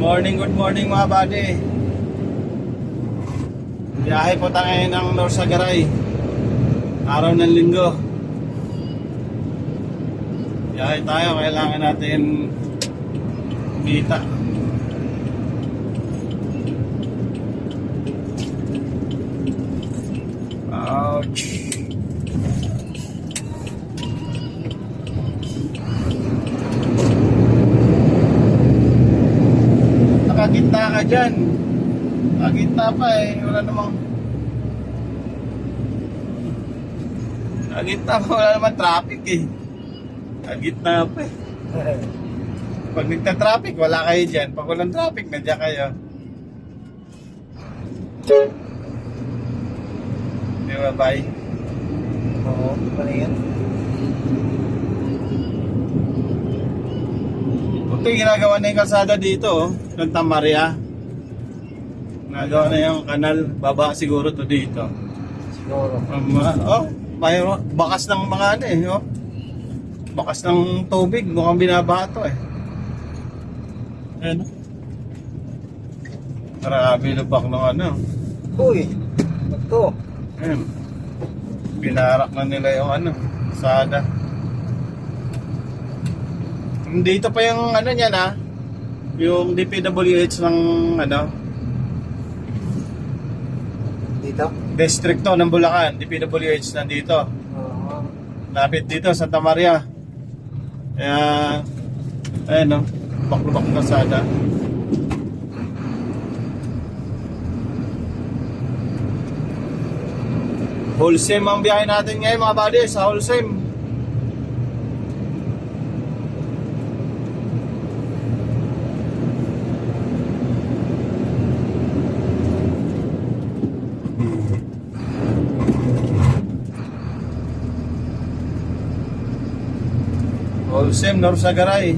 Good morning mga buddy. Biyahe po tayo ng Norsagaray. Araw ng linggo. Biyahe tayo, kailangan natin kumita. Ouch. Nakagitna ka dyan. Nakagitna pa eh. Wala namang nakagitna pa, wala namang traffic eh. Nakagitna pa eh. Pag nagta-traffic, wala kayo dyan. Pag walang traffic, nandiyan kayo. Di ba, bye? Oo, ano yan? Ito yung ginagawa na yung kalsada dito, oh. Santa Maria. Ginagawa na yung kanal. Baba siguro to dito. Siguro. Mayroon bakas ng mga ano eh, oh. Bakas ng tubig, mukhang binabato eh. Ayan. Marami lubak ng ano. Uy, ito. Ayan. Binarak na nila yung ano, kalsada. Dito pa yung ano niya na, yung DPWH ng ano, Dito? distrito ng Bulacan, DPWH nandito. Oo. Lapit dito, Santa Maria. Kaya, ayun no, lubak-lubak ng kalsada. Wholesale ang biyahe natin ngayon mga buddy, sa Wholesale. Wholesale, Norsagaray.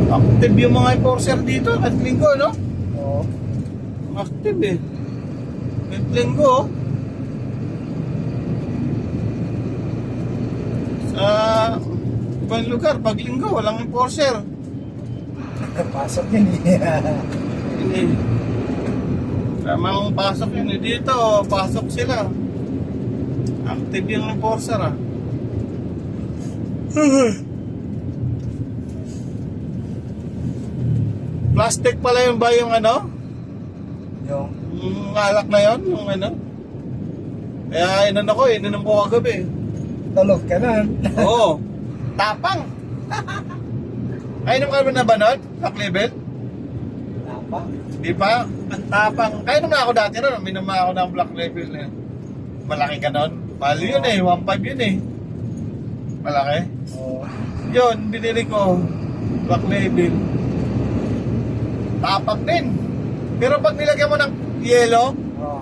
Active yung mga enforcer dito at linggo, no? Oo. Active eh. At linggo, oh. Sa ibang lugar, pag linggo, walang enforcer. Pasok yun eh. Hindi. Tamang pasok yun eh. Dito, pasok sila. Active yung enforcer, ah. Plastic pala yung ba yung ano? Yung alak na yon, yung ano? Kaya inan ako, ininom ko kagabi. Tulog ka na. Oo. Tapang. Ay, inom ka ba na banod? Black label? Tapa? Di pa? Ang tapang. Kaya naman ako dati ron, minom ako ng black label eh. Malaki ka nun? Mahal yun eh, 1.5 yun eh. Malaki? Oo. Yun, binili ko. Black label. Tapang din. Pero pag nilagyan mo ng yellow, Oo.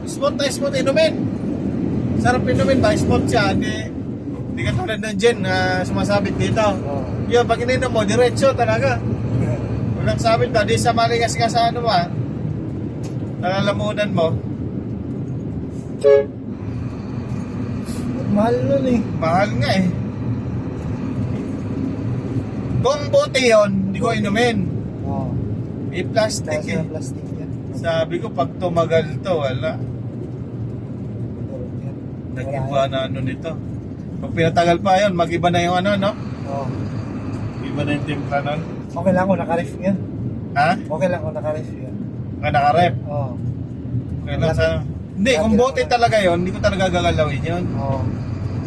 smooth na smooth inumin. Sarap inumin ba? Smooth siya. Hindi ka tulad ng gin na sumasabit dito. Oo. Yun, pag ininom mo, diretso talaga. Walang sabit ba? Di sa maligas ka sa ano ba? Nalalamunan mo. Mahal nun eh. Mahal nga eh. Kung bote yun, hindi ko inumin. Oo. May plastic Dahil eh. sa plastic yan. Sabi ko, pag tumagal to, wala. Tulog yan. Nag-iba na ano nito. Pag pinatagal pa yun, mag-iba na yung ano, no? Oo. Iba na yung timpla nun. Okay lang kung naka-ref yan. Ha? Okay lang kung naka-ref yan. Nga nakarep. Oo. Okay lang sa... Hindi, kung bote talaga yun, hindi ko talaga gagalawin yun. Oo.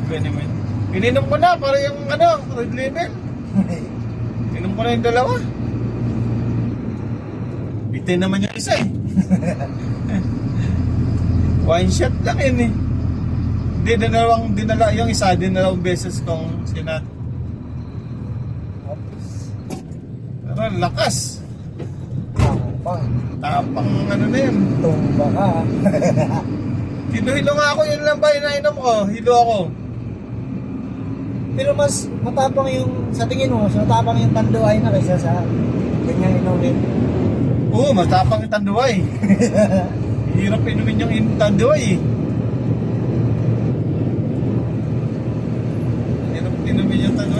Pwede mo yun. Ininom ko na, para yung ano, red label. Ininom ko na yung dalawa. Bitin naman yung isa eh. One shot lang yun eh. Hindi, dinala yung isa, dinalawang beses kong sinat. Pero lakas. Tapang ano na yun. Tumba ka. Hilo-hilo nga ako, yun lang ba yung nainom ko? Hilo ako. Pero mas matapang yung, sa tingin mo, mas matapang yung tanduay na kaysa sa ganyan inumin. Oo, matapang yung tanduay. Hirap inumin yung tanduay.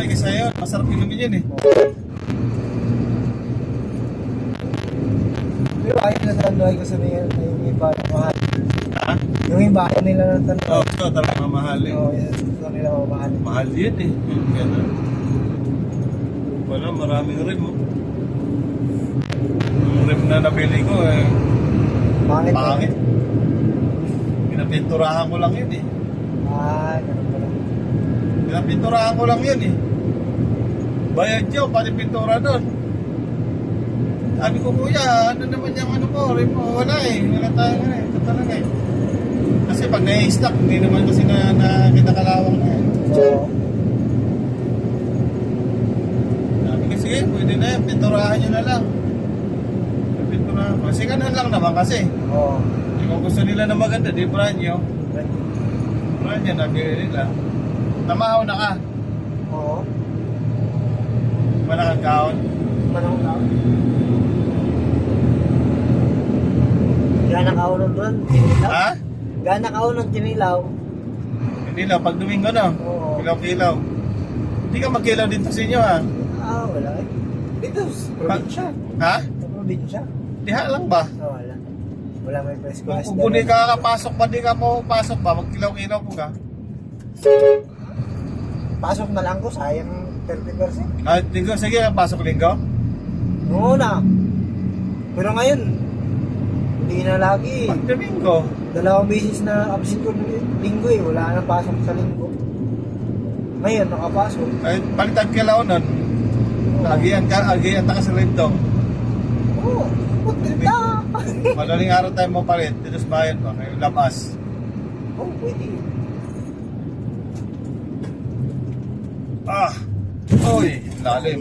Tanduay kasi yun. Masarap inumin yun eh. Pero ayaw nila sa Tanduay kasi yung iba na mahal. Ha? Yung iba ayaw nila ng Tanduay. Oo, ito talaga mamahal eh. Oo, yun. Gusto nila mamahal. Mahal yun eh. Ganun. Wala, maraming rim oh. Yung rim na nabili ko eh. Pangit. Pangit. Pinapinturahan ko lang yun eh. Ganun pala. Pinapinturahan ko lang yun eh. Bayad yun, pati pintura doon. Sabi ko, kuya, ano naman yung ano ko, rim mo, wala eh. Wala tayo na eh. Ito talaga eh. Kasi pag na-stock, hindi naman kasi na kinakalawang na eh. Oo. Sabi ko, sige, pwede na yan, pinturahan nyo na lang. Pinturahan. Kasi ganun lang naman kasi. Oo. Kung gusto nila na maganda, di brand nyo. Brand nyo, nabili nila. Namahaw na ka. Oo. Malakang kaon. Manong na. Gana ka unang doon, kinilaw. Ha? Gana ka unang kinilaw. Hindi lang, pag Domingo no? Oo. Kilaw-kilaw. Hindi ka magkilaw dito sa inyo ha? Wala eh. Dito, sa probinsya. Ha? Sa probinsya. Diha lang ba? Wala. Wala may presko. Kung hindi ka kakapasok ba, di ka mo pasok ba, magkilaw-kilaw po ka? Pasok na lang ko, sayang 30%. Linggo, sige, pasok linggo. Oo na. Pero ngayon, hindi na lagi. Pag Domingo. 2 beses na absent ko ng linggo eh. Wala na pasok sa linggo. Ngayon, nakapasok. Ay, palitan kilaw nun. Agian ka sa lindong. Oo. Putrita! Madaling araw tayo mapalit. Dito sa bayan ba? Kayo labas. Oo, pwede. Uy, lalim.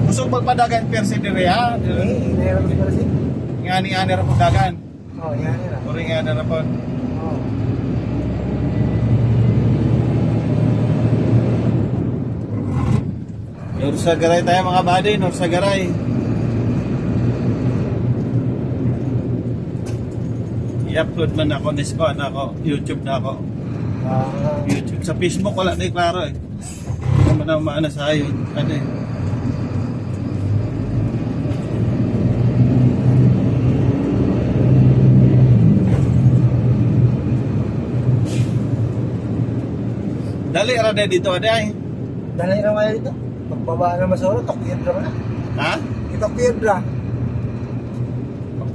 Gusto magpadagan persi dire ha? Inayaran ko pala siya. Ngani-ngani ra po dagan. Oo, yan yun. Uri ngani ra po. Oo. Norsagaray tayo mga buddy, Norsagaray. I-upload man ako, ako, YouTube na ako. YouTube. Sa Facebook wala na klaro eh. Hindi naman ako maana sa ayon. Ano eh. Dali ra na dito ada eh. Dahil na kaya dito. Pagbaba na masoro, Tokyedra mo na. Ha? Tokyedra.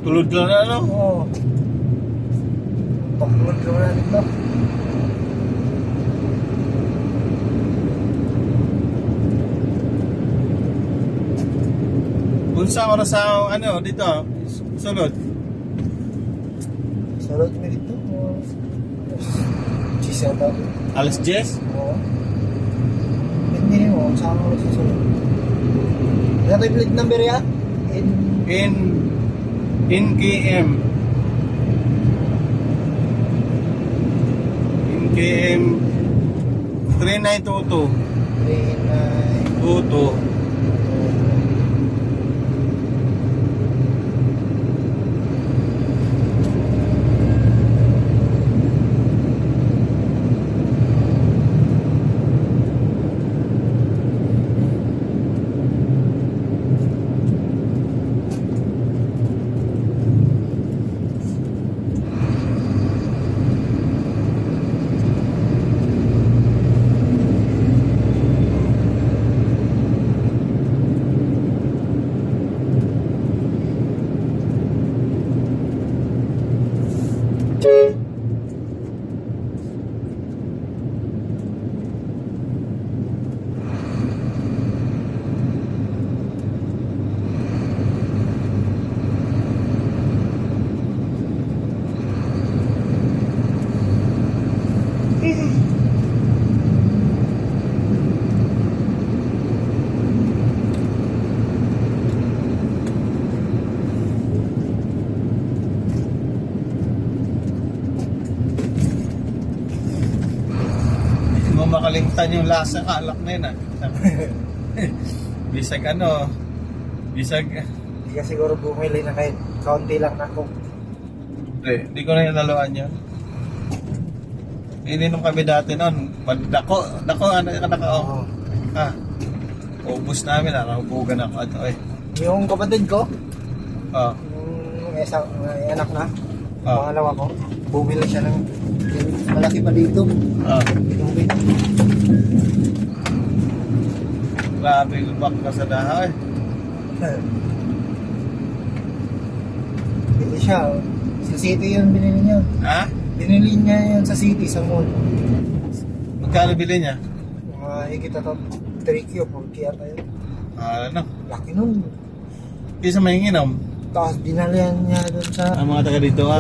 Tulod lang na ano? Oo. Tokyedra mo na dito. Unsa oras sa ano dito? Sulod. Sarot mo dito. Chisa daw. Alas 10? Oo. Hindi mo, saan mo susunod? Ano tayo plate number ya? In KM. In KM 3922. 22. Makalimtan yung lasa ka, alak na yun ah. Bisag ano, bisag... Hindi ka siguro bumili na kahit kaunti lang na kung Hindi ko na inalawan yun. Ininom kami dati noon. Dako, ano yung naka, Oo. ubus namin, nakaubugan ako. Ito eh. Yung kapatid ko, Oh, yung isang anak na, Ah. pangalawa ko, bumili siya ng malaki pa dito. oh. Tubig. Grabe yung bak ka sa daha eh. Bili siya. Sa city yun binili niya. Ha? Binili niya yun sa city, sa mall. Magkano bili niya? Mga higit na to, 3K o 4K ata yun. Ano? Laki nun. Isa mahinginom. Tapos dinalihan niya doon sa Ang mga taga dito ha?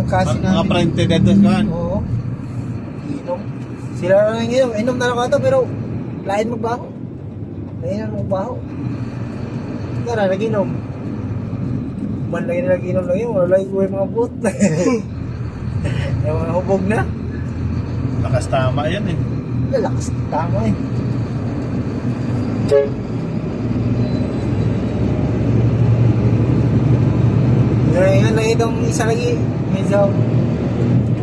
kasi Mga namin. printed dito kan? Oo. Inom. Sila na lang inom. Inom na lang ata pero lain magbaho. Lain na magbaho. Tara, nag-inom. Man lang yung nag-inom lang yun. Wala yung mga boot. Yung mga hubog na. Lakas tama yan eh. Lalakas. Tama eh. Ngayon na itong isa lagi. Medyo.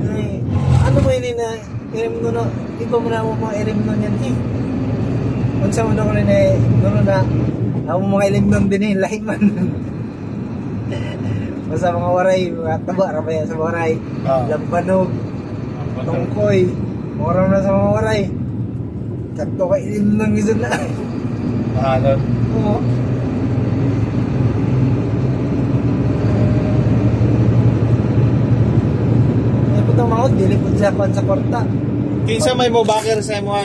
Ay, ano mo yun na irim mo na. Iba mo na mo mga irim nun yan eh. Kung sa mundo ko rin eh. Doon na. Ako mga ilim nun din eh. Lahi man. Basta mga waray. Mga taba. Rabaya sa waray. Ah. Lambanog. Tungkoy. Orang na sa mga waray. Kanto ka ilim nun gizon na. Mahalon. Oo. Ay, putang mga dili po siya sa kwarta. Kinsa may mo bakir sa mo